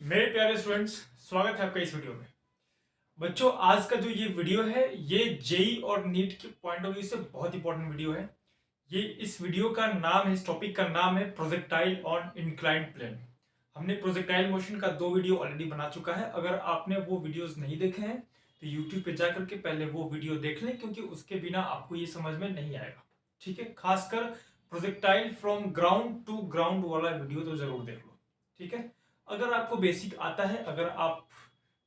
मेरे प्यारे स्टूडेंट्स, स्वागत है आपका इस वीडियो में। बच्चों, आज का जो ये वीडियो है ये जेई और नीट के पॉइंट ऑफ व्यू से बहुत इंपॉर्टेंट वीडियो है। ये इस वीडियो का नाम है, इस टॉपिक का नाम है प्रोजेक्टाइल ऑन इंक्लाइंड प्लेन। हमने प्रोजेक्टाइल मोशन का 2 वीडियो ऑलरेडी बना चुका है। अगर आपने वो वीडियोस नहीं देखे हैं तो यूट्यूब पे जाकर के पहले वो वीडियो देख लें, क्योंकि उसके बिना आपको ये समझ में नहीं आएगा। ठीक है, खासकर projectile from ground to ground वाला वीडियो तो जरूर देख लो। ठीक है, अगर आपको बेसिक आता है, अगर आप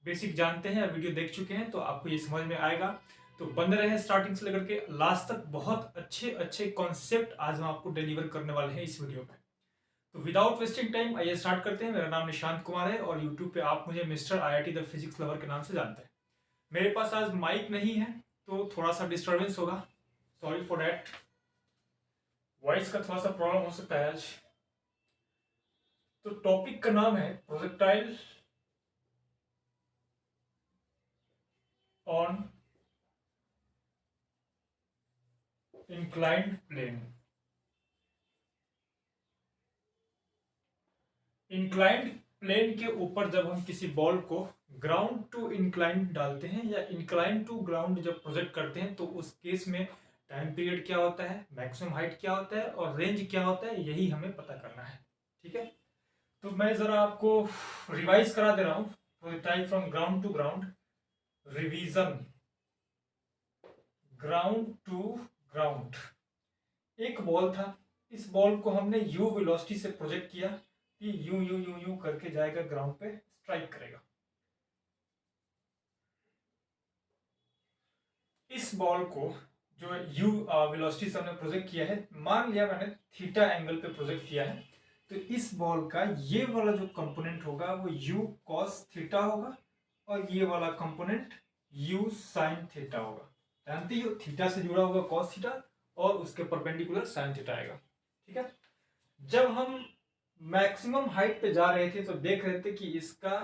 बेसिक जानते हैं, वीडियो देख चुके हैं, तो आपको ये समझ में आएगा। तो बंद रहे स्टार्टिंग से लेकर के लास्ट तक। बहुत अच्छे अच्छे कॉन्सेप्ट आज हम आपको डिलीवर करने वाले हैं इस वीडियो में। तो विदाउट वेस्टिंग टाइम आइए स्टार्ट करते हैं। मेरा नाम निशांत कुमार है और यूट्यूब पे आप मुझे mister IIT the physics lover के नाम से जानते हैं। मेरे पास आज माइक नहीं है तो थोड़ा सा डिस्टर्बेंस होगा, सॉरी फॉर डैट। वॉइस का थोड़ा सा प्रॉब्लम हो सकता है आज। तो टॉपिक का नाम है projectile on inclined plane. Inclined plane के ऊपर जब हम किसी बॉल को ग्राउंड टू इंक्लाइंड डालते हैं या इंक्लाइंड टू ग्राउंड जब प्रोजेक्ट करते हैं, तो उस केस में टाइम पीरियड क्या होता है, मैक्सिमम हाइट क्या होता है और रेंज क्या होता है, यही हमें पता करना है। ठीक है, तो मैं जरा आपको रिवाइज करा दे रहा हूं। Projectile from ground to ground, revision. Ground to ground, एक बॉल था। इस बॉल को हमने यू वेलोसिटी से प्रोजेक्ट किया कि यू यू यू यू करके जाएगा, ग्राउंड पे स्ट्राइक करेगा। इस बॉल को जो यू वेलोसिटी से हमने प्रोजेक्ट किया है, मान लिया मैंने थीटा एंगल पे प्रोजेक्ट किया है, तो इस बॉल का ये वाला जो कंपोनेंट होगा वो यू कॉस थीटा होगा और ये वाला कंपोनेंट यू साइन थीटा होगा। जानते हो, थीटा से जुड़ा होगा कॉस थीटा और उसके परपेंडिकुलर साइन थीटा आएगा। ठीक है, जब हम मैक्सिमम हाइट पे जा रहे थे तो देख रहे थे कि इसका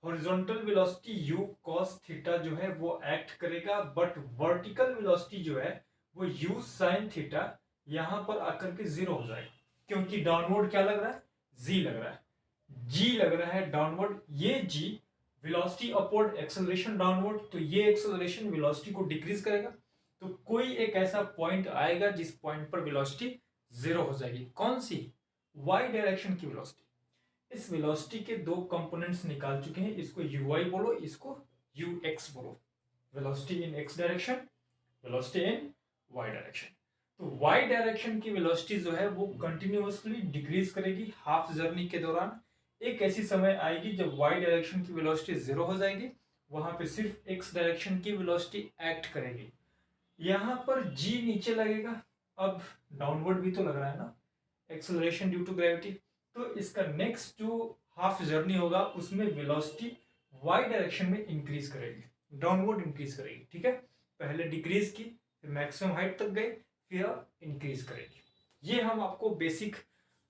horizontal velocity u cos theta जो है वो एक्ट करेगा, बट वर्टिकल वेलोसिटी जो है वो u sin थीटा यहां पर आकर के 0 हो जाएगा, क्योंकि डाउनवर्ड क्या लग रहा है, g लग रहा है। g लग रहा है डाउनवर्ड, ये g velocity upward, acceleration downward, तो ये एक्सेलरेशन वेलोसिटी को डिक्रीज करेगा। तो कोई एक ऐसा पॉइंट आएगा जिस पॉइंट पर वेलोसिटी 0 हो जाएगी। कौन सी? y डायरेक्शन की वेलोसिटी। इस वेलोसिटी के 2 कंपोनेंट्स निकाल चुके हैं, इसको ui बोलो, इसको ux बोलो। Velocity in x direction, velocity in y direction. तो y डायरेक्शन की वेलोसिटी जो है वो कंटिन्यूअसली डिक्रीज करेगी हाफ जर्नी के दौरान। एक ऐसी समय आएगी जब y डायरेक्शन की वेलोसिटी 0 हो जाएगी, वहां पे सिर्फ x डायरेक्शन की वेलोसिटी एक्ट करेगी। यहां पर g नीचे लगेगा, अब डाउनवर्ड भी तो लग रहा है ना, एक्सेलरेशन ड्यू टू ग्रेविटी। तो इसका नेक्स्ट जो हाफ जर्नी होगा उसमें वेलोसिटी y डायरेक्शन में इंक्रीज करेगी, डाउनवर्ड इंक्रीज करेगी। ठीक है, पहले डिक्रीज की, फिर मैक्सिमम हाइट तक गई, फिर इंक्रीज करेगी। ये हम आपको बेसिक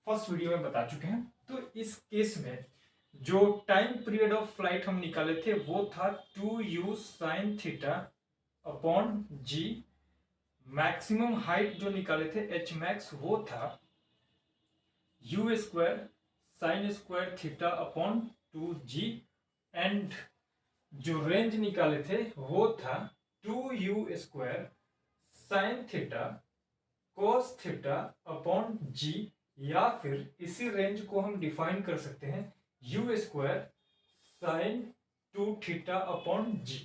फर्स्ट वीडियो में बता चुके हैं। तो इस केस में जो टाइम पीरियड ऑफ फ्लाइट हम निकाले थे वो था 2u sin theta upon g। Maximum height जो निकाले थे h मैक्स वो था U square sine square theta upon 2g। And जो रेंज निकाले थे वो था 2u square sine theta cos theta upon g, या फिर इसी रेंज को हम डिफाइन कर सकते हैं you square sign 2 theta upon g।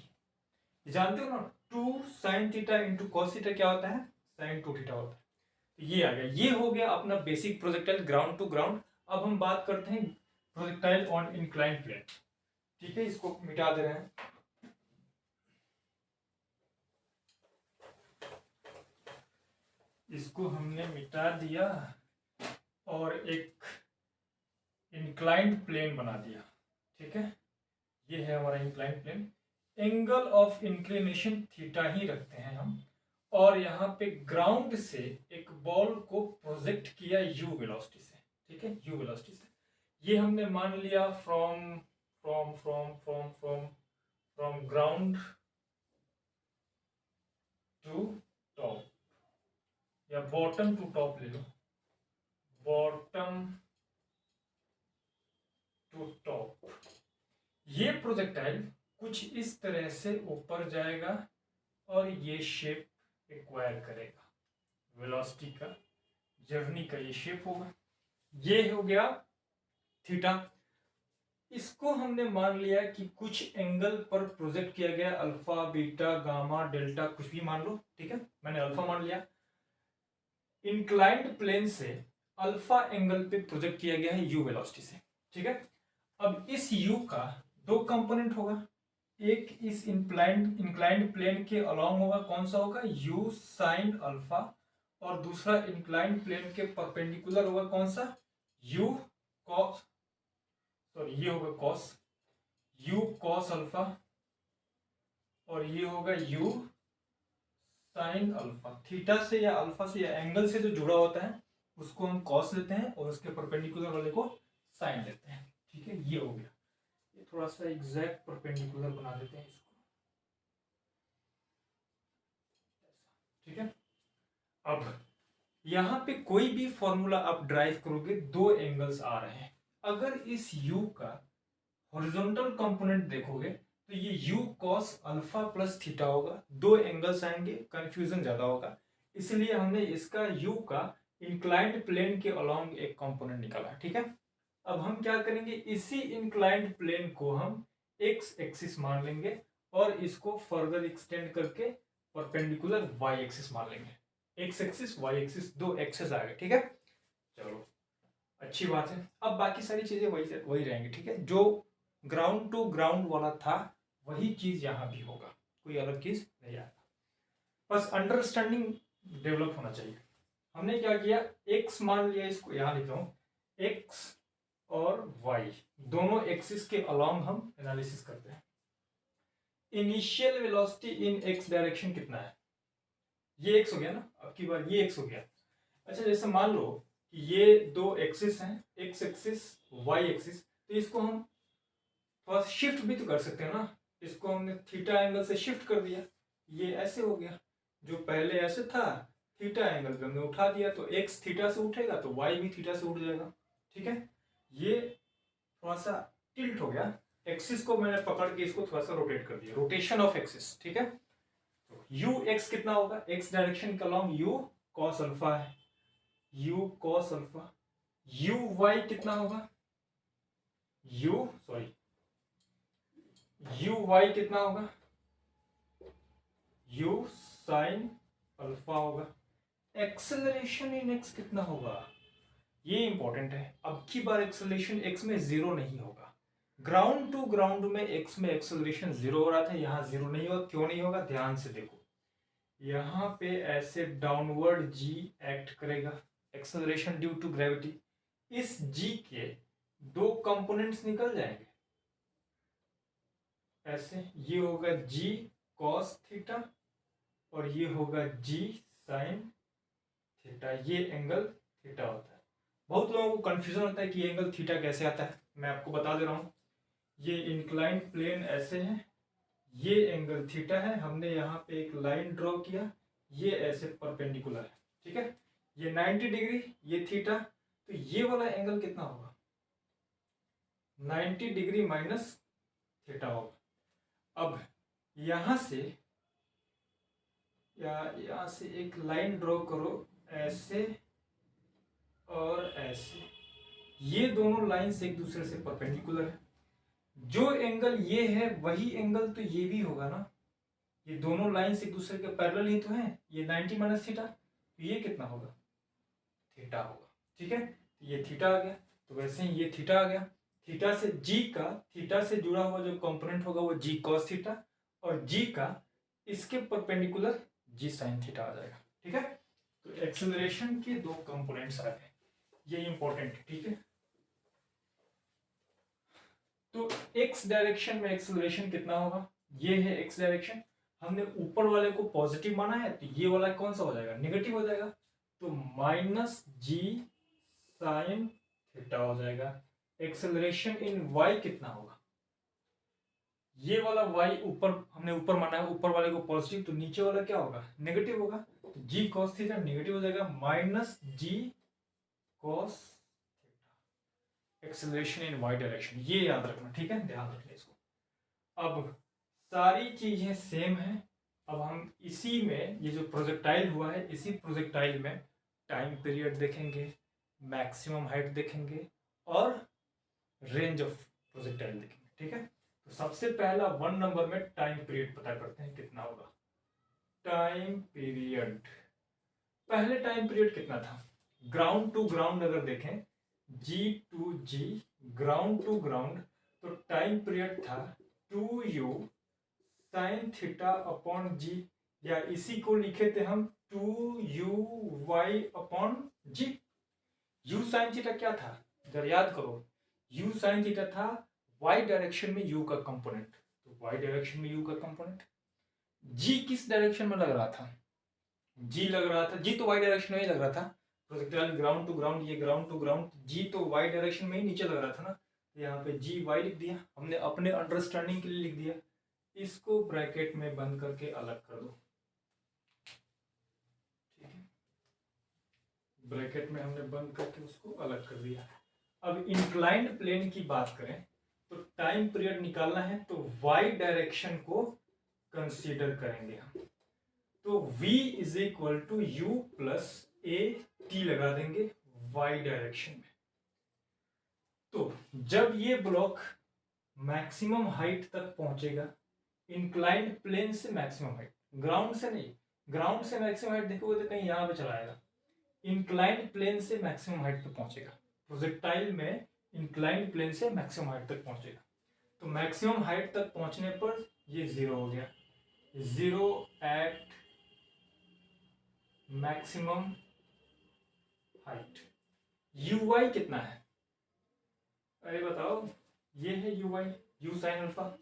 जानते हो ना, 2 sign theta into cos theta क्या होता है, साइन 2 थीटा होता है। ये आ गया, ये हो गया अपना basic projectile ground to ground. अब हम बात करते हैं प्रोजेक्टाइल ऑन इंक्लाइंड प्लेन। ठीक है, इसको मिटा दे रहे हैं। इसको हमने मिटा दिया और एक इंक्लाइंड प्लेन बना दिया। ठीक है, ये है हमारा inclined plane. Angle of inclination theta ही रखते हैं हम, और यहाँ पे ग्राउंड से एक बॉल को प्रोजेक्ट किया यू वेलोसिटी से। ठीक है, यू वेलोसिटी से ये हमने मान लिया from from from from from from ground to top, या बॉटम टू टॉप ले लो, बॉटम टू टॉप। ये प्रोजेक्टाइल कुछ इस तरह से ऊपर जाएगा और ये शेप एक्वायर करेगा, वेलोसिटी का, जर्नी का ये शेप होगा। ये हो गया थीटा। इसको हमने मान लिया कि कुछ एंगल पर प्रोजेक्ट किया गया, अल्फा, बीटा, गामा, डेल्टा, कुछ भी मान लो, ठीक है। मैंने अल्फा मान लिया। इंक्लाइंड प्लेन से अल्फा एंगल पे प्रोजेक्ट किया गया है यू वेलोसिटी से, ठीक है। अब इस यू का दो कंपोनेंट होगा, एक इस इंक्लाइंड प्लेन के अलोंग होगा, कौन सा होगा, यू साइन अल्फा, और दूसरा इंक्लाइंड प्लेन के परपेंडिकुलर होगा, कौन सा, यू कॉस, सॉरी ये होगा कॉस, यू कॉस अल्फा, और ये होगा यू साइन अल्फा। थीटा से या अल्फा से या एंगल से जो जुड़ा होता है उसको हम कॉस लेते हैं और उसके परपेंडिकुलर वाले को साइन लेते हैं, ठीक है। ये हो गया, ये थोड़ा सा एग्जैक्ट परपेंडिकुलर बना देते हैं इसको, ठीक है। अब यहां पे कोई भी फॉर्मूला आप ड्राइव करोगे, दो एंगल्स आ रहे हैं। अगर इस u का हॉरिजॉन्टल कंपोनेंट देखोगे तो ये u cos alpha plus theta होगा, दो एंगल्स आएंगे, कंफ्यूजन ज्यादा होगा, इसलिए हमने इसका u का इंक्लाइंड प्लेन के अलोंग एक कंपोनेंट निकाला, ठीक है। अब हम क्या करेंगे, इसी इंक्लाइंड प्लेन को हम x एक्सिस मान लेंगे और इसको फर्दर एक्सटेंड करके परपेंडिकुलर y एक्सिस मान लेंगे। x एक्सिस y एक्सिस, दो एक्सिस आ गए, ठीक है। चलो अच्छी बात है। अब बाकी सारी चीजें वही रहेंगी, ठीक है। जो ग्राउंड टू ग्राउंड वाला था वही चीज यहां भी होगा, कोई अलग चीज नहीं आएगा, बस अंडरस्टैंडिंग डेवलप होना चाहिए। हमने क्या किया, x मान लिया, इसको यहां लिख रहा हूं, x और y दोनों एक्सिस के अलोंग हम एनालिसिस करते हैं। इनिशियल वेलोसिटी इन x डायरेक्शन कितना है, ये x हो गया ना, अब की बार ये x हो गया। अच्छा जैसे मान लो कि ये दो एक्सिस हैं, x एक्सिस y एक्सिस, तो इसको हम थोड़ा शिफ्ट भी तो कर सकते हैं ना। इसको हमने थीटा एंगल से शिफ्ट कर दिया, ये ऐसे हो गया, जो पहले ऐसे था थीटा एंगल पे हमने उठा दिया, तो x थीटा से उठेगा तो y भी थीटा से उठ जाएगा, ठीक है। ये थोड़ा सा टिल्ट हो गया, एक्सिस को मैंने पकड़ के इसको थोड़ा सा रोटेट कर दिया, रोटेशन ऑफ एक्सिस, ठीक है। तो u x कितना होगा, x डायरेक्शन के अलोंग u cos अल्फा है, u cos alpha, u y कितना होगा, u y कितना होगा, u sin अल्फा होगा। एक्सेलरेशन इन x कितना होगा, ये इंपॉर्टेंट है। अब की बार एक्सेलरेशन x में जीरो नहीं होगा, ग्राउंड टू ग्राउंड में x में एक्सेलरेशन जीरो हो रहा था, यहां जीरो नहीं होगा। क्यों नहीं होगा, ध्यान से देखो, यहां पे ऐसे डाउनवर्ड g एक्ट करेगा, एक्सेलरेशन ड्यू टू ग्रेविटी। इस g के दो कंपोनेंट्स निकल जाएंगे, ऐसे, ये होगा g cos थीटा और ये होगा g sin थीटा, ये एंगल थीटा होता है। बहुत लोगों को कंफ्यूजन होता है कि ये एंगल थीटा कैसे आता है, मैं आपको बता दे रहा हूं। ये इंक्लाइंड प्लेन ऐसे है, ये एंगल थीटा है, हमने यहाँ पे एक लाइन ड्रॉ किया, ये ऐसे परपेंडिकुलर है, ठीक है। ये 90 डिग्री, ये थीटा, तो ये वाला एंगल कितना होगा, 90 डिग्री माइनस थीटा होगा। अब यहां से यहां से एक लाइन ड्रॉ करो, ऐसे और ऐसे, ये दोनों लाइंस एक दूसरे से परपेंडिकुलर है। जो एंगल ये है वही एंगल तो ये भी होगा ना, ये दोनों लाइंस एक दूसरे के पैरेलल ही तो हैं। ये 90 माइनस थीटा, तो ये कितना होगा, थीटा होगा, ठीक है। ये थीटा आ गया, तो वैसे ही ये थीटा आ गया। थीटा से जी का, थीटा से जुड़ा हुआ जो कंपोनेंट होगा वो जी कॉस थीटा, और जी का इसके परपेंडिकुलर जी साइन थीटा आ जाएगा, ठीक है। तो एक्सेलरेशन के दो कंपोनेंट्स आ गए, ये इंपॉर्टेंट है, ठीक है। तो एक्स डायरेक्शन में एक्सेलरेशन कितना होगा, ये है एक्स डायरेक्शन, हमने ऊपर वाले को पॉजिटिव माना है, तो ये वाला कौन सा हो जाएगा, नेगेटिव हो जाएगा, तो माइनस जी साइन थीटा हो जाएगा। एक्सेलरेशन इन वाई कितना होगा, ये वाला वाई ऊपर हमने ऊपर माना है, ऊपर वाले को पॉजिटिव, तो नीचे वाला क्या होगा, नेगेटिव होगा, तो जी कॉस थीटा नेगेटिव हो जाएगा, minus ji cos acceleration in y direction, ये याद रखना, ठीक है, ध्यान रखना इसको। अब सारी चीजें सेम हैं। अब हम इसी में ये जो प्रोजेक्टाइल हुआ है, इसी प्रोजेक्टाइल में टाइम पीरियड देखेंगे, मैक्सिमम हाइट देखेंगे और रेंज ऑफ प्रोजेक्टाइल देखेंगे। ठीक है, तो सबसे पहला 1 नंबर में टाइम पीरियड पता करते हैं कितना होगा। टाइम पीरियड, पहले टाइम पीरियड कितना था? ग्राउंड टू ग्राउंड अगर देखें, G to G, ground to ground, तो टाइम पीरियड था 2u साइन थीटा अपॉन जी, या इसी को लिखे थे हम 2u अपॉन जी। u साइन थीटा क्या था, जरा याद करो, u साइन थीटा था y डायरेक्शन में u का कंपोनेंट, तो y डायरेक्शन में u का कंपोनेंट। g किस डायरेक्शन में लग रहा था? g लग रहा था, g तो y डायरेक्शन में ही लग रहा था। प्रोजेक्टाइल ग्राउंड टू ग्राउंड, ये ग्राउंड टू ग्राउंड, g तो y डायरेक्शन में ही नीचे लग रहा था ना, तो यहाँ पे जी वाई लिख दिया हमने, अपने अंडरस्टैंडिंग के लिए लिख दिया। इसको ब्रैकेट में बंद करके अलग कर दो। ठीक है, ब्रैकेट में हमने बंद करके उसको अलग कर दिया। अब इंक्लाइंड प्लेन की बात करें तो टाइम पीरियड निकालना है तो वाई डायरेक्शन को कंसीडर करेंगे हम, तो v is equal to u plus a t लगा देंगे वाई डायरेक्शन में। तो जब ये ब्लॉक मैक्सिमम हाइट तक पहुंचेगा, इंक्लाइंड प्लेन से मैक्सिमम हाइट, ग्राउंड से नहीं, ग्राउंड से मैक्सिमम हाइट देखोगे तो कहीं यहां पे चला आएगा, इंक्लाइंड प्लेन से मैक्सिमम हाइट तक पहुंचेगा। प्रोजेक्टाइल में इंक्लाइंड प्लेन से मैक्सिमम हाइट तक पहुंचेगा, तो मैक्सिमम हाइट तक पहुंचने पर ये 0 हो गया, 0 at maximum height. U y कितना है? अरे बताओ, ये है u y, u sine alpha,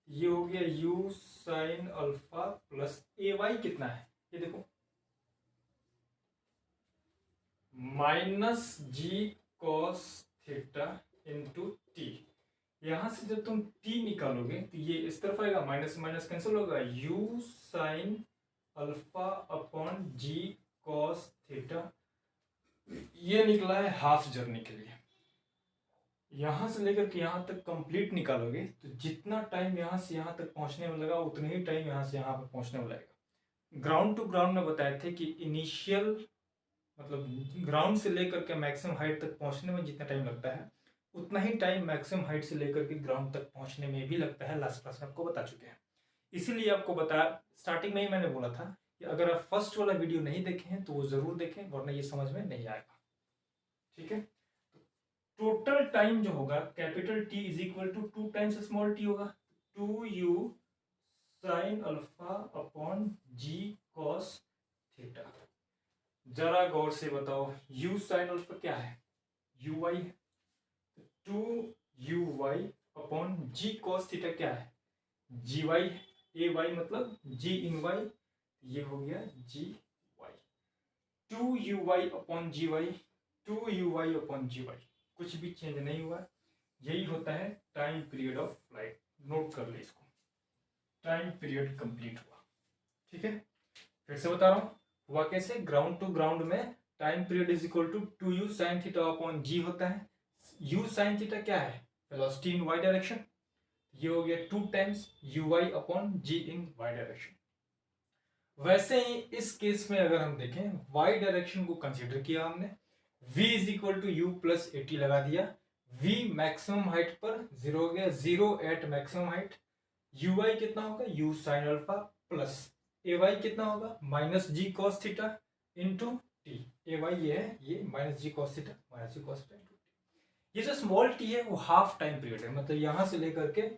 ये हो गया यू साइन अल्फा प्लस ए वाई कितना है, ये देखो माइनस जी कॉस थीटा इंटू टी। यहां से जब तुम टी निकालोगे तो ये इस तरफ आएगा, माइनस माइनस कैंसिल होगा, यू साइन अल्फा अपॉन जी कॉस थीटा, ये निकला है हाफ जर्नी के लिए। यहां से लेकर के यहां तक कंप्लीट निकालोगे तो जितना टाइम यहां से यहां तक पहुंचने में लगा उतना ही टाइम यहां से यहां पर पहुंचने में लगेगा। ग्राउंड टू ग्राउंड में बताए थे कि इनिशियल मतलब ग्राउंड से लेकर के मैक्सिमम हाइट तक पहुंचने में जितना टाइम लगता है उतना ही टाइम मैक्सिमम हाइट से लेकर के ग्राउंड तक पहुंचने में भी लगता है। लास्ट क्लास में आपको बता चुके हैं, इसीलिए आपको बताया स्टार्टिंग में ही मैंने बोला था कि अगर आप फर्स्ट वाला वीडियो नहीं देखे हैं तो वो जरूर देखें, वरना ये समझ में नहीं आएगा। ठीक है, टोटल टाइम जो होगा capital t is equal to 2 times small t होगा, 2u साइन अल्फा अपॉन जी कॉस थीटा। जरा गौर से बताओ, u साइन अल्फा क्या है? यू वाई, 2u अपॉन जी कॉस थीटा क्या है? जी वाई, ए वाई मतलब जी इन वाई, ये हो गया जी वाई। 2u अपॉन जी वाई, 2u अपॉन जी वाई, कुछ भी चेंज नहीं हुआ। यही होता है time period of flight. Note कर ले इसको, टाइम पीरियड कंप्लीट हुआ। ठीक है, फिर से बता रहा हूं हुआ कैसे। ग्राउंड टू ग्राउंड में time period is equal to 2u sine theta upon G होता है। u साइन थीटा क्या है? वेलोसिटी इन y डायरेक्शन, ये हो गया 2 टाइम्स uy अपॉन जी इन y डायरेक्शन। वैसे ही इस केस में अगर हम देखें y डायरेक्शन को कंसीडर किया हमने, v is equal to u plus a t लगा दिया, v मैक्सिमम हाइट पर 0 हो गया, 0 at maximum height. U y कितना होगा? यू साइन अल्फा प्लस ए वाई कितना होगा? Minus ji cos theta into t. A Y ये है, ये माइनस जी कॉस थीटा, माइनस जी कॉस थीटा इंटू टी। ये जो स्मॉल टी है वो हाफ टाइम पीरियड है, मतलब यहां से लेकर के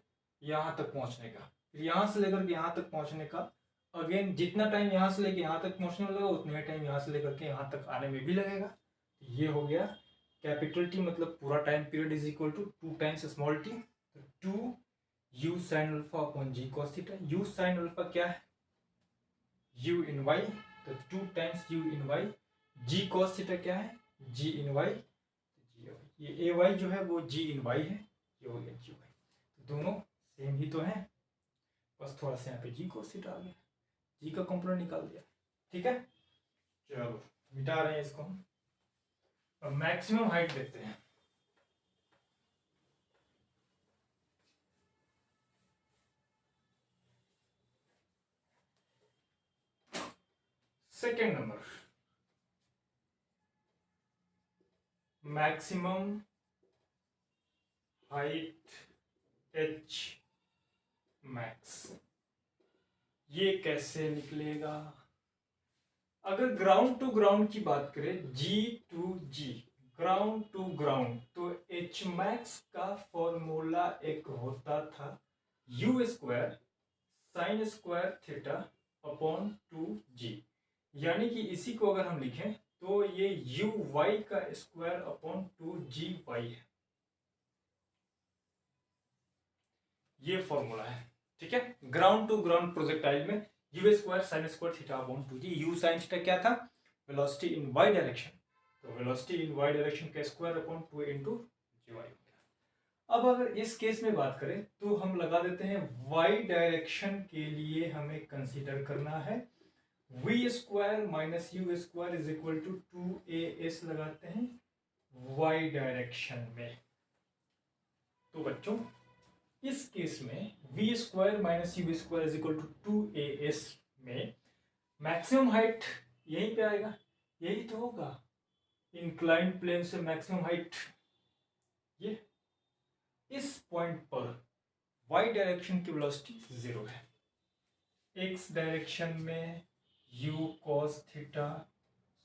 यहां तक पहुंचने का, फिर यहां से लेकर के यहां तक पहुंचने का। अगेन जितना टाइम यहां से लेकर यहां तक पहुंचने में लगा उतना ही टाइम यहां से लेकर के यहां तक आने में भी लगेगा। ये हो गया कैपिटल टी, मतलब पूरा time period is equal to 2 times small t, 2 you sine alpha upon ji cos theta. U sine alpha क्या है? यू इन वाई, तो 2 times u in y. G cos theta क्या है? G in y. ये a Y जो है वो जी in Y है, ये हो गया जी वाई, तो दोनों सेम ही तो है, बस थोड़ा सा यहाँ पे जी कॉस थीटा आ गया, जी का कंपोनेंट निकाल दिया। ठीक है, चलो मिटा रहे हैं इसको हम। अब मैक्सिमम हाइट देखते हैं। Second number, maximum height h max, ये कैसे निकलेगा? अगर ग्राउंड टू ग्राउंड की बात करें, G to G, ground to ground, तो एच मैक्स का फॉर्मूला एक होता था U square sine square theta upon two G, यानी कि इसी को अगर हम लिखें तो ये यू वाई का square upon two G Y है, ये फॉर्मूला है। ठीक है, ग्राउंड टू ग्राउंड प्रोजेक्टाइल में U square sine square theta upon two G, U sine theta क्या था? वेलोसिटी इन वाई डायरेक्शन, तो वेलोसिटी इन वाई डायरेक्शन का स्क्वायर अपॉन टू इंटू जी वाई। अब अगर इस केस में बात करें तो हम लगा देते हैं वाई डायरेक्शन के लिए हमें कंसीडर करना है v square minus u square is equal to 2as लगाते हैं वाई डायरेक्शन में। तो बच्चों इस केस में v square minus u square is equal to 2as में मैक्सिमम हाइट यहीं पे आएगा, यही तो होगा इंक्लाइंड प्लेन से मैक्सिमम हाइट, ये इस पॉइंट पर y डायरेक्शन की वेलोसिटी 0 है, x डायरेक्शन में u cos theta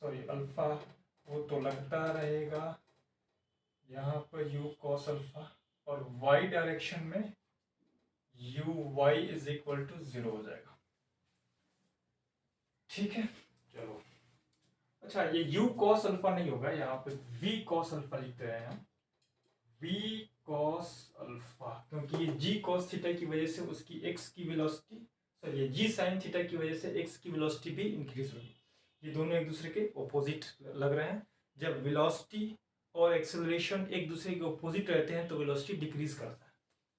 sorry alpha वो तो लगता रहेगा यहाँ पर u cos अल्फा, और y डायरेक्शन में u y is equal to 0 हो जाएगा। ठीक है, चलो अच्छा ये u cos अल्फा नहीं होगा, यहाँ पे v cos अल्फा लिखते हैं हम, v cos अल्फा, क्योंकि ये g cos थीटा की वजह से उसकी x की वेलोसिटी सॉरी ये g sin थीटा की वजह से x की वेलोसिटी भी इंक्रीज होगी, ये दोनों एक दूसरे के ऑपोजिट लग रहे हैं। जब वेलोसिटी और एक्सेलरेशन एक दूसरे के ऑपोजिट रहते हैं तो वेलोसिटी डिक्रीज करता है,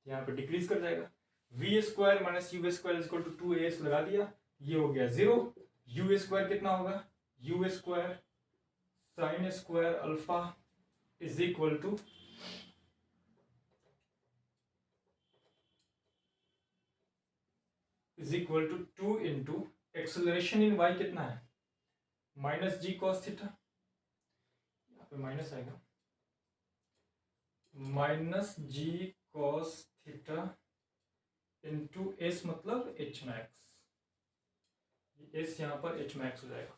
यहाँ पे डिक्रीज कर जाएगा। V square minus u square is equal to 2as लगा दिया, ये हो गया 0, यू स्क्वायर कितना होगा? U square sine square alpha is equal to two into acceleration in y कितना है? माइनस जी कॉस थीटा, यहाँ पे माइनस आएगा, माइनस जी कॉस थीटा इंटू एस मतलब एच मैक्स, एस यहाँ पर एच मैक्स हो जाएगा,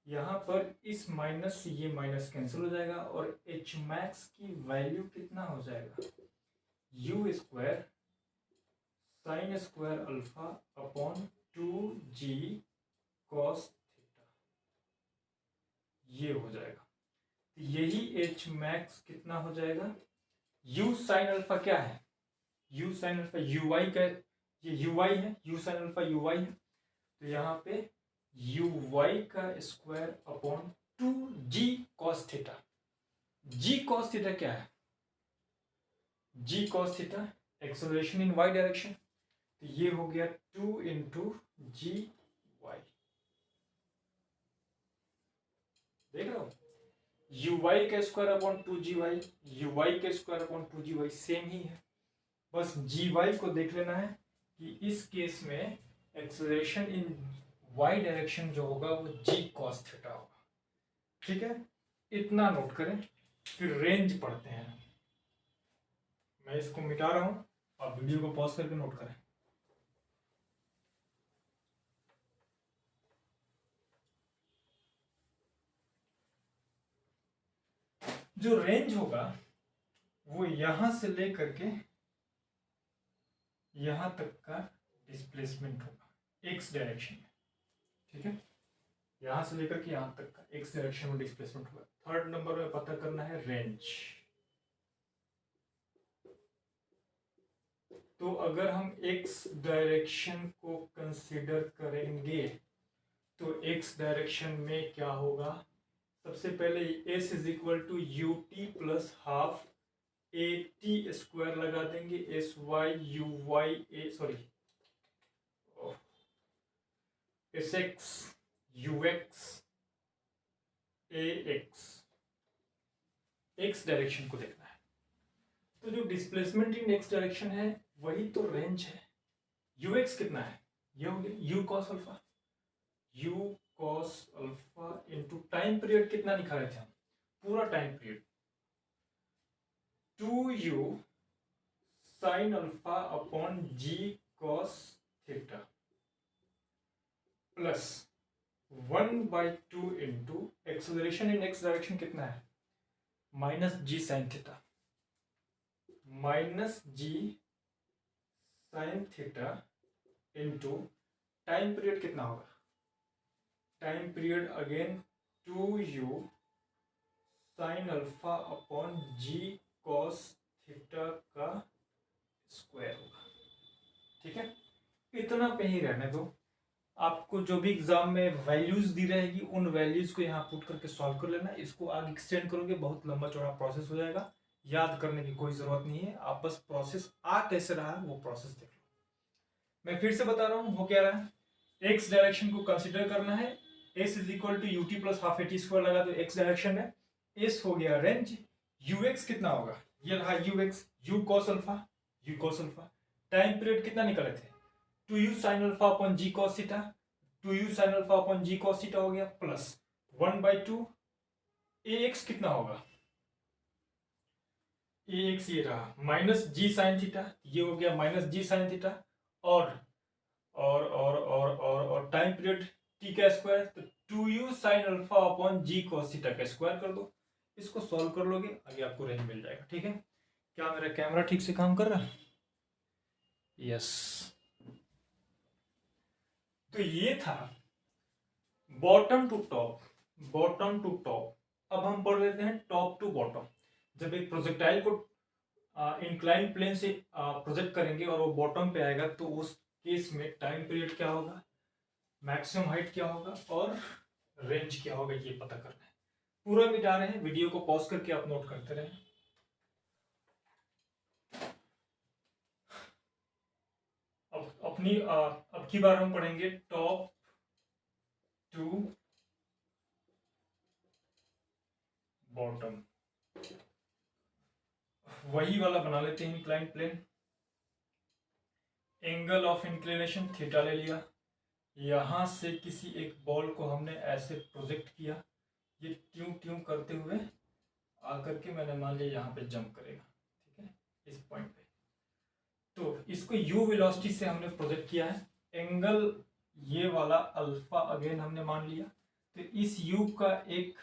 यहाँ पर इस माइनस से ये माइनस कैंसिल हो जाएगा और एच मैक्स की वैल्यू कितना हो जाएगा? You square sine square alpha upon 2g cos theta, ये हो जाएगा। यही एच मैक्स कितना हो जाएगा? u साइन अल्फा क्या है? u sine alpha u Y का, ये यू वाई है, u sine alpha u y है, तो यहाँ पे यू वाई का square upon 2g cos theta, g cos theta क्या है? g cos theta acceleration in y direction, तो ये हो गया 2 इंटू जी वाई, देख रहे हो, यू वाई का square upon 2g y, U Y का square upon 2g y same ही है, बस जी वाई को देख लेना है कि इस केस में एक्सेलरेशन इन वाई डायरेक्शन जो होगा वो जी कॉस थीटा होगा। ठीक है, इतना नोट करें, फिर रेंज पढ़ते हैं। मैं इसको मिटा रहा हूं, आप वीडियो को पॉज करके नोट करें। जो रेंज होगा वो यहां से लेकर के यहां तक का डिस्प्लेसमेंट होगा एक्स डायरेक्शन में। ठीक है, यहां से लेकर के यहां तक का एक्स डायरेक्शन में डिस्प्लेसमेंट होगा। थर्ड नंबर में पता करना है रेंज। तो अगर हम एक्स डायरेक्शन को कंसीडर करेंगे तो एक्स डायरेक्शन में क्या होगा? सबसे पहले s is equal to u t plus half a t square लगा देंगे, s y u y a sorry s x u x a x, x direction को देखना है। तो जो डिस्प्लेसमेंट इन एक्स डायरेक्शन है वही तो रेंज है। यू एक्स कितना है? ये हो गया U cos alpha, you cos alpha into time period कितना निकाले थे हम, पूरा time period 2u sine alpha upon ji cos theta plus 1/2 into acceleration in X direction कितना है minus G sine theta, minus G sine theta into time period कितना होगा, time period again 2u sine alpha upon जी cos theta का square होगा। ठीक है, इतना पे ही रहने दो। आपको जो भी एग्जाम में वैल्यूज दी रहेगी उन वैल्यूज को यहाँ पुट करके सॉल्व कर लेना। इसको आगे एक्सटेंड करोगे बहुत लंबा चौड़ा प्रोसेस हो जाएगा, याद करने की कोई जरूरत नहीं है। आप बस प्रोसेस कैसे रहा वो प्रोसेस देख लो। मैं फिर से बता रहा हूँ, हो क्या रहा है, एक्स डायरेक्शन को कंसिडर करना है। S is equal to u t plus half a t square लगा तो एक्स डायरेक्शन में एस हो गया रेंज, यूएक्स कितना होगा, ये रहा UX, U cos alpha, you cos alpha. Time period कितना निकले थे 2u साइन अल्फा अपॉन जी cos theta, 2u sine alpha upon जी कॉस थीटा हो गया प्लस 1/2 ax कितना होगा, ax ये रहा माइनस जी साइन थीटा, ये हो गया माइनस जी साइन थीटा और टाइम पीरियड t का स्क्वायर तो 2u साइन अल्फा अपॉन जी कॉस थीटा का स्क्वायर कर दो। इसको सॉल्व कर लोगे आगे आपको रेंज मिल जाएगा। ठीक है, क्या मेरा कैमरा ठीक से काम कर रहा है? यस। तो ये था bottom to top, bottom to top. अब हम पढ़ लेते हैं टॉप टू बॉटम। जब एक प्रोजेक्टाइल को इंक्लाइन प्लेन से प्रोजेक्ट करेंगे और वो बॉटम पे आएगा तो उस केस में टाइम पीरियड क्या होगा, मैक्सिमम हाइट क्या होगा और रेंज क्या होगा, ये पता करना है। पूरा मिटा रहे हैं, वीडियो को पॉज करके आप नोट करते रहें। अब की बार हम पढ़ेंगे टॉप टू बॉटम। वही वाला बना लेते हैं incline plane, angle of inclination theta ले लिया, यहां से किसी एक बॉल को हमने ऐसे प्रोजेक्ट किया, ये ट्यूं ट्यूं करते हुए आकर के मैंने मान लिया यहाँ पे जंप करेगा। ठीक है, इस पॉइंट पे तो इसको u वेलोसिटी से हमने प्रोजेक्ट किया है, एंगल ये वाला अल्फा अगेन हमने मान लिया। तो इस u का एक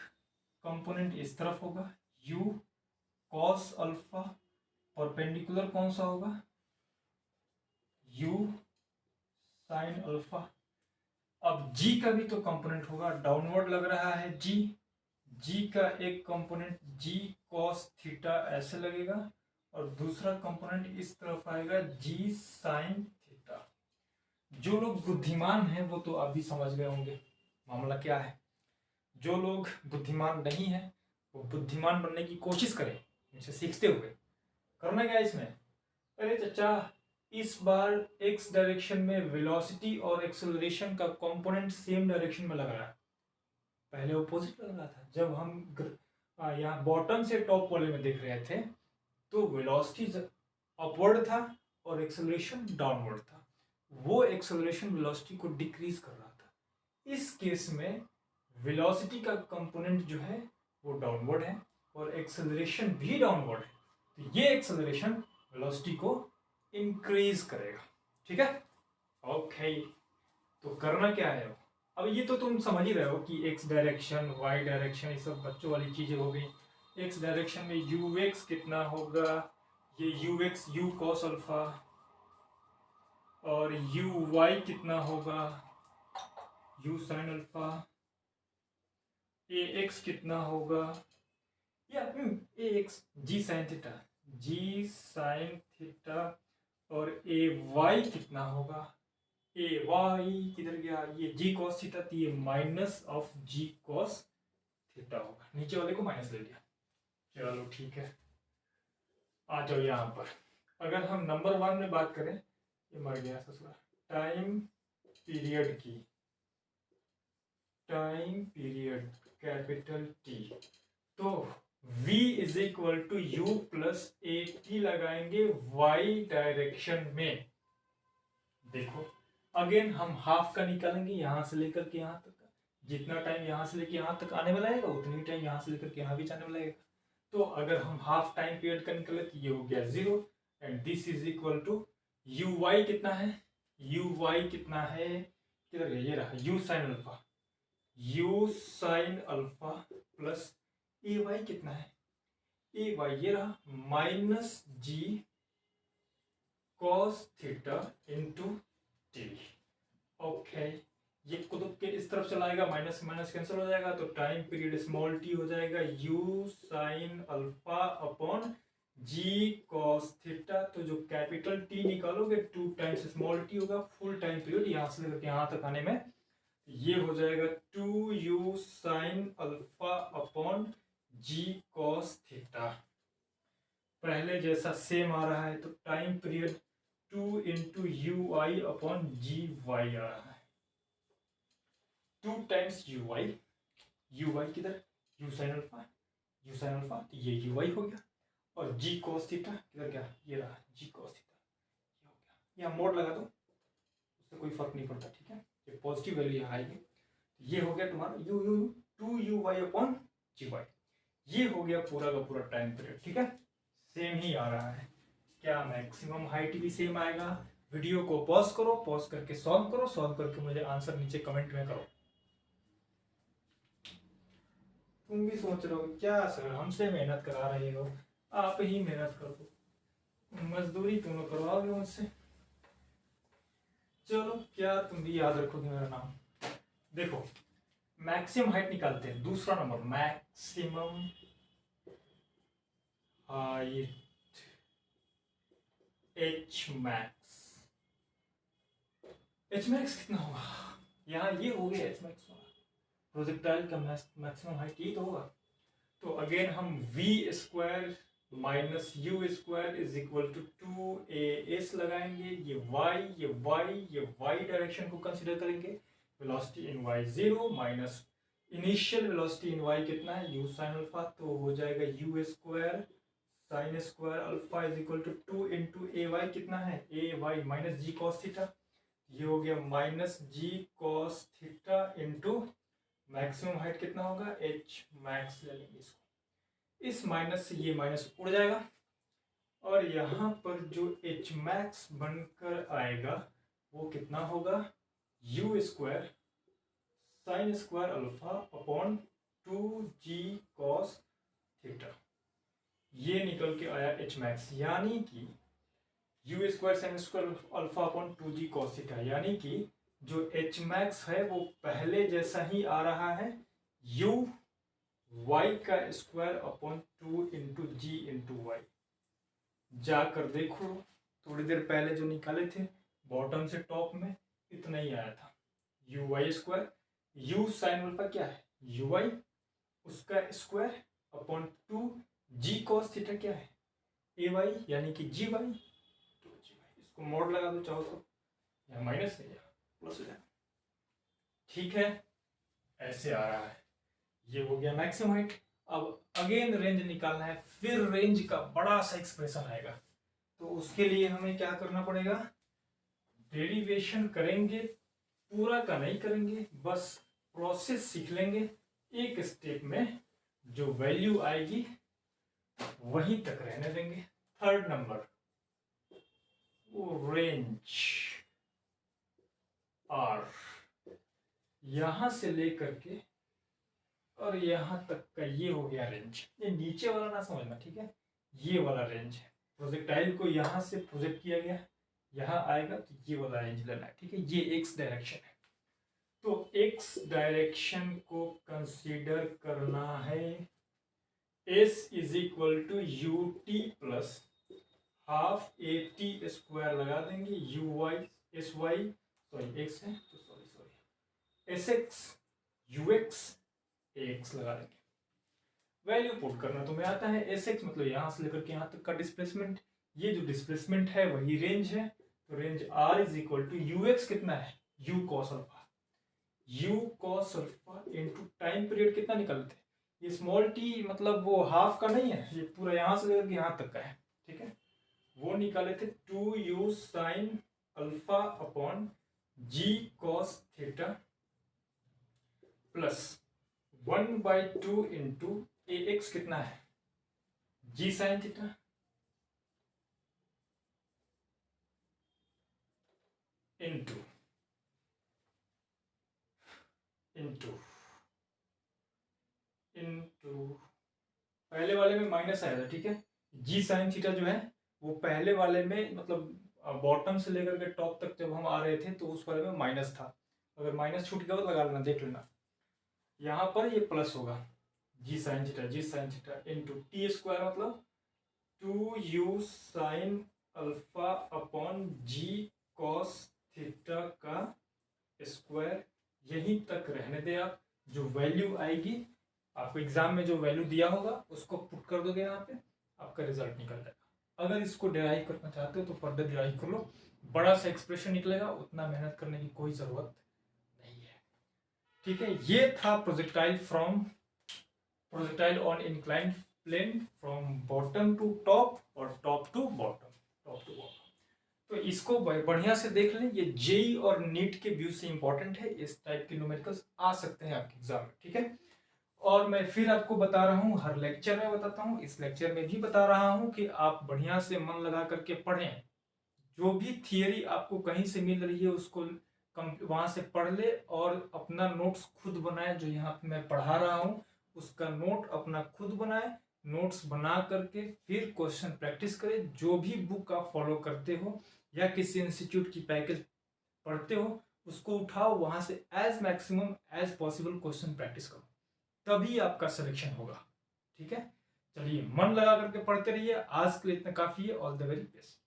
कंपोनेंट इस तरफ होगा, u कॉस अल्फा, परपेंडिकुलर कौन सा होगा, u साइन अल्फा। अब g का भी तो कंपोनेंट होगा, डाउनवर्ड लग रहा है g का एक कंपोनेंट g कॉस थीटा ऐसे लगेगा और दूसरा कंपोनेंट इस तरफ आएगा g साइन थीटा। जो लोग बुद्धिमान हैं वो तो अभी समझ गए होंगे मामला क्या है। जो लोग बुद्धिमान नहीं है वो बुद्धिमान बनने की कोशिश करें मुझसे सीखते हुए। करना क्या इसमें, अरे चचा इस बार x डायरेक्शन में वेलोसिटी और एक्सेलरेशन का कंपोनेंट सेम डायरेक्शन में लग रहा है, पहले अपोजिट लग रहा था। जब हम यहाँ बॉटम से टॉप वाले में देख रहे थे तो वेलोसिटी अपवर्ड था और एक्सेलरेशन डाउनवर्ड था, वो एक्सेलरेशन वेलोसिटी को डिक्रीज कर रहा था। इस केस में वेलोसिटी का कंपोनेंट जो है वो डाउनवर्ड है और एक्सेलरेशन भी डाउनवर्ड है, तो ये एक्सेलरेशन वेलोसिटी को इंक्रीज करेगा। ठीक है, ओके। तो करना क्या है, अब ये तो तुम समझ ही रहे हो कि एक्स डायरेक्शन वाई डायरेक्शन ये सब बच्चों वाली चीजें हो गई। एक्स डायरेक्शन में यू एक्स कितना होगा, ये you x you cos alpha, और यू वाई कितना होगा यू साइन अल्फा, ए एक्स कितना होगा या ए एक्स जी साइन थीटा, जी साइन थीटा, और ए वाई कितना होगा, ए वाई किधर गया, ये जी कॉस थीटा, तो ये minus of g cos theta होगा, नीचे वाले को माइनस ले लिया। चलो ठीक है, आ जाओ यहाँ पर। अगर हम नंबर 1 में बात करें, ये मर गया ससुरा, टाइम पीरियड की, टाइम पीरियड कैपिटल टी, तो v is equal to u plus a t लगाएंगे y डायरेक्शन में। देखो अगेन हम हाफ का निकालेंगे यहां से लेकर के यहां तक का, जितना टाइम यहाँ से लेके यहाँ तक आने में लगेगा उतनी टाइम यहाँ से लेकर के यहाँ भी जाने में लगेगा। तो अगर हम हाफ टाइम पीरियड का निकले तो ये हो गया 0 and this is equal to u y कितना है, यू वाई कितना है, किधर गया, ये रहा U sine alpha, U sine alpha plus ए वाई कितना है, ए वाई ये रहा माइनस जी cos theta into T. Okay, ये कुतुब के इस तरफ चलाएगा, माइनस माइनस कैंसिल हो जाएगा, तो टाइम पीरियड स्मॉल टी हो जाएगा यू साइन अल्फा अपॉन जी कॉस थीटा। तो जो कैपिटल टी निकालोगे 2 टाइम्स स्मॉल टी होगा, फुल टाइम पीरियड यहाँ से लेकर यहाँ तक आने में ये हो जाएगा 2 you sine alpha upon ji cos theta. पहले जैसा सेम आ रहा है, तो time period 2 into U I upon ji Y आ रहा है, 2 टाइम्स यू वाई किधर, यू साइन अल्फा, तो ये यू वाई हो गया, और जी कॉस थीटा किधर गया, ये रहा जी कॉस थीटा, ये हो गया। यहाँ मोड लगा दो, उससे कोई फर्क नहीं पड़ता, ठीक है, ये पॉजिटिव वैल्यू यहाँ आएगी। ये हो गया तुम्हारा u u 2 u y upon जी वाई, ये हो गया पूरा का पूरा टाइम पीरियड, ठीक है, सेम ही आ रहा है। क्या मैक्सिमम हाइट भी सेम आएगा। वीडियो को पॉज करो, पॉज करके सॉल्व करो, सॉल्व करके मुझे आंसर नीचे कमेंट में करो। तुम भी सोच रहे हो क्या सर हमसे मेहनत करा रहे हो, आप ही मेहनत करो, मजदूरी तुम करवाओगे मुझसे। चलो, क्या तुम भी याद रखोगे मेरा नाम। देखो, मैक्सिमम हाइट निकालते हैं, दूसरा number maximum height h max, h max कितना होगा, यहाँ ये हो गया एच मैक्स होगा, प्रोजेक्टाइल का मैक्सिमम हाइट ये तो होगा। तो अगेन हम v square minus u square is equal to 2as लगाएंगे, ये y डायरेक्शन को कंसिडर करेंगे, velocity in y 0 minus initial velocity in y कितना है u साइन अल्फा, तो हो जाएगा u square sine square alpha is equal to 2 into A Y कितना है, A Y minus ji cos theta, ये हो गया माइनस जी cos theta into maximum height कितना होगा एच मैक्स ले लेंगे इसको, इस माइनस से ये माइनस उड़ जाएगा, और यहाँ पर जो एच मैक्स बनकर आएगा वो कितना होगा u square sine square alpha upon 2g cos theta, ये निकल के आया एच मैक्स, यानी कि you square sine square alpha upon 2g cos theta, यानी कि जो एच मैक्स है वो पहले जैसा ही आ रहा है यू वाई का स्क्वायर अपॉन 2 इंटू जी इंटू वाई। जाकर देखो, थोड़ी देर पहले जो निकाले थे बॉटम से टॉप में इतना ही आया था, u y square, u sine alpha क्या है यू वाई, उसका square upon 2 g cos theta क्या है ए वाई यानी कि जी वाई, तो जी वाई, इसको मोड लगा दो चाहो तो, यहाँ माइनस है या प्लस हो जाए, ठीक है, ऐसे आ रहा है। ये हो गया मैक्सिमम हाइट। अब अगेन रेंज निकालना है, फिर रेंज का बड़ा सा एक्सप्रेशन आएगा, तो उसके लिए हमें क्या करना पड़ेगा, डेरिवेशन करेंगे, पूरा का नहीं करेंगे, बस प्रोसेस सीख लेंगे, एक स्टेप में जो वैल्यू आएगी वहीं तक रहने देंगे। थर्ड नंबर, वो रेंज आर, यहां से लेकर के और यहां तक का ये हो गया रेंज, ये नीचे वाला ना समझना, ठीक है, ये वाला रेंज है, प्रोजेक्टाइल को यहां से प्रोजेक्ट किया गया, यहाँ आएगा तो ये वाला रेंज लेना है, ठीक है, ये एक्स डायरेक्शन है, तो एक्स डायरेक्शन को कंसीडर करना है, s is equal to u t plus half a t square लगा देंगे, u y s y sorry x है तो sorry s x u x x लगा देंगे, वैल्यू पुट करना तुम्हें आता है, एस एक्स मतलब यहाँ से लेकर के यहाँ तक का डिस्प्लेसमेंट, ये जो डिस्प्लेसमेंट है वही रेंज है, तो range r is equal to u x कितना है u cos alpha, you cos alpha into time period कितना निकलते हैं, ये स्मॉल टी मतलब वो हाफ का नहीं है, ये पूरा यहाँ से लेकर के यहाँ तक का है, ठीक है, वो निकाले थे 2 you sine alpha upon ji cos theta, plus 1/2 into A X कितना है G sine theta into into into पहले वाले में माइनस आया था, ठीक है। जी साइन थीटा जो है वो पहले वाले में मतलब बॉटम से लेकर के टॉप तक जब हम आ रहे थे तो उस वाले में माइनस था। अगर माइनस छूट गया तो लगा लेना, देख लेना। यहाँ पर ये प्लस होगा G sine theta into T square मतलब 2u साइन अल्फा अपॉन जी कॉस थीटा का स्क्वायर। यहीं तक रहने दे आप। जो वैल्यू आएगी आपको एग्जाम में, जो वैल्यू दिया होगा उसको पुट कर दोगे यहाँ पे, आपका रिजल्ट निकल जाएगा। अगर इसको डिराइव करना चाहते हो तो फर्दर डिराइव कर लो, बड़ा सा एक्सप्रेशन निकलेगा, उतना मेहनत करने की कोई जरूरत नहीं है, ठीक है। ये था projectile on inclined plane from bottom to top और टॉप टू बॉटम। तो इसको बढ़िया से देख लें, ये जेई और नीट के व्यू से इंपॉर्टेंट है। इस टाइप के न्यूमेरिकल्स आ सकते हैं आपके एग्जाम में, ठीक है। और मैं फिर आपको बता रहा हूँ, हर लेक्चर में बताता हूँ, इस लेक्चर में भी बता रहा हूँ कि आप बढ़िया से मन लगा करके पढ़ें। जो भी थियरी आपको कहीं से मिल रही है उसको वहां से पढ़ ले और अपना नोट्स खुद बनाए। जो यहाँ पे मैं पढ़ा रहा हूँ उसका नोट अपना खुद बनाए, नोट्स बना करके फिर क्वेश्चन प्रैक्टिस करें। जो भी बुक आप फॉलो करते हो या किसी इंस्टीट्यूट की पैकेज पढ़ते हो उसको उठाओ, वहां से as maximum as possible question practice करो, तभी आपका सिलेक्शन होगा, ठीक है। चलिए मन लगा करके पढ़ते रहिए। आज के लिए इतना काफी है। All the very best.